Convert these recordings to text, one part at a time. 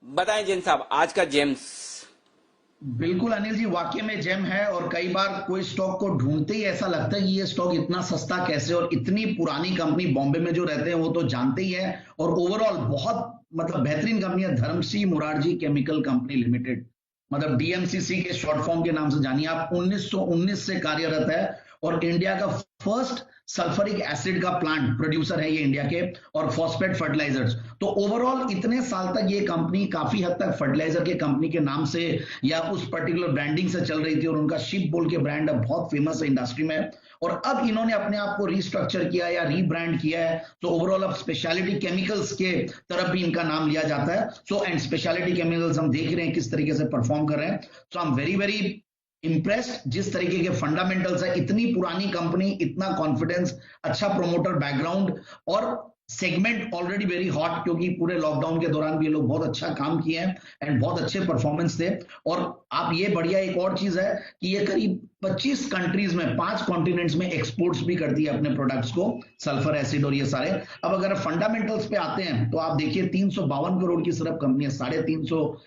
बताएं जिन साहब आज का जेम्स। बिल्कुल अनिल जी, वाकई में जेम है। और कई बार कोई स्टॉक को ढूंढते ही ऐसा लगता है कि ये स्टॉक इतना सस्ता कैसे, और इतनी पुरानी कंपनी, बॉम्बे में जो रहते हैं वो तो जानते ही है। और ओवरऑल बहुत मतलब बेहतरीन कंपनी है, Dharamsi Morarji chemical company limited, मतलब डीएमसीसी के शॉर्ट फॉर्म के नाम से जानिए आप। 1919 से कार्यरत है और इंडिया का फर्स्ट सल्फरिक एसिड का प्लांट प्रोड्यूसर है ये इंडिया के, और फॉस्फेट फर्टिलाइजर्स। तो ओवरऑल इतने साल तक ये कंपनी काफी हद तक फर्टिलाइजर के कंपनी के नाम से या उस पर्टिकुलर ब्रांडिंग से चल रही थी, और उनका शिप बोल के ब्रांड बहुत फेमस है इंडस्ट्री में। और अब इन्होंने अपने आप को रिस्ट्रक्चर किया या रीब्रांड किया है, तो ओवरऑल अब स्पेशलिटी केमिकल्स के तरफ भी इनका नाम लिया जाता है। सो एंड स्पेशलिटी केमिकल्स हम देख रहे हैं किस तरीके से परफॉर्म कर रहे हैं। So I am very very impressed, जिस तरीके के फंडामेंटल्स है, इतनी पुरानी कंपनी, इतना कॉन्फिडेंस, अच्छा प्रोमोटर बैकग्राउंड, और सेगमेंट ऑलरेडी वेरी हॉट, क्योंकि पूरे लॉकडाउन के दौरान भी ये लोग बहुत अच्छा काम किए हैं एंड बहुत अच्छे परफॉर्मेंस थे। और आप ये बढ़िया एक और चीज है कि ये करीब 25 कंट्रीज में, 5 कॉन्टिनेंट्स में एक्सपोर्ट्स भी करती है अपने प्रोडक्ट्स को, सल्फर एसिड और ये सारे। अब अगर फंडामेंटल्स पे आते हैं तो आप देखिए 352 करोड़ की सिर्फ कंपनी है, 350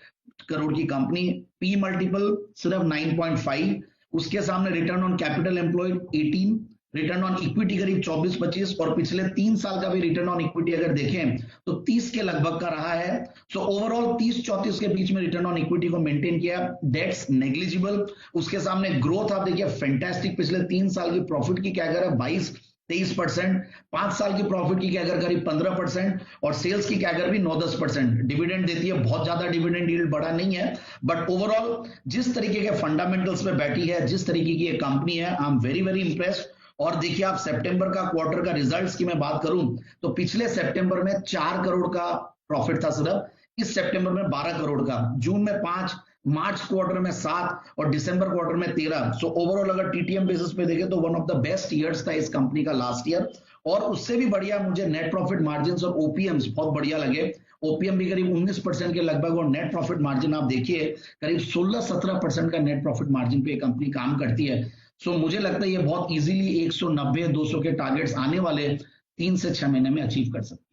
करोड़ की कंपनी, पी मल्टीपल सिर्फ 9.5, उसके सामने return on capital employed 18, return on equity करीब 24-25, और पिछले 3 साल का भी रिटर्न ऑन इक्विटी अगर देखें तो 30 के लगभग का रहा है। सो ओवरऑल 30-34 के बीच में रिटर्न ऑन इक्विटी को मेंटेन किया, डेट्स नेग्लिजिबल। उसके सामने ग्रोथ आप देखिए फैंटास्टिक, पिछले 3 साल की प्रॉफिट की क्या है 22-23%, 5 साल की प्रॉफिट की कैगर करीब 15%, और सेल्स की कैगर भी 9-10%। डिविडेंड देती है, बहुत ज्यादा डिविडेंड यील्ड बड़ा नहीं है, बट ओवरऑल जिस तरीके के फंडामेंटल्स पे बैठी है, जिस तरीके की ये कंपनी है, आई एम वेरी वेरी इंप्रेस्ड। और देखिए आप सितंबर का क्वार्टर का रिजल्ट्स की मैं बात करूं तो पिछले सितंबर में 4 करोड़ का प्रॉफिट था सिर्फ, इस सितंबर में 12 करोड़ का, जून में 5, मार्च क्वार्टर में 7 और दिसंबर क्वार्टर में 13। सो ओवरऑल अगर टीटीएम बेसिस पे देखें तो one of the best years था इस कंपनी का लास्ट ईयर। और उससे भी बढ़िया मुझे नेट प्रॉफिट मार्जिन और ओपीएम्स बहुत बढ़िया लगे। ओपीएम भी करीब 19% के लगभग, और नेट प्रॉफिट मार्जिन आप देखिए करीब 16-17% का नेट प्रॉफिट मार्जिन पे कंपनी काम करती है। सो मुझे लगता है ये बहुत इजीली 190-200 के टारगेट्स आने वाले 3 से 6 महीने में अचीव कर सकते हैं।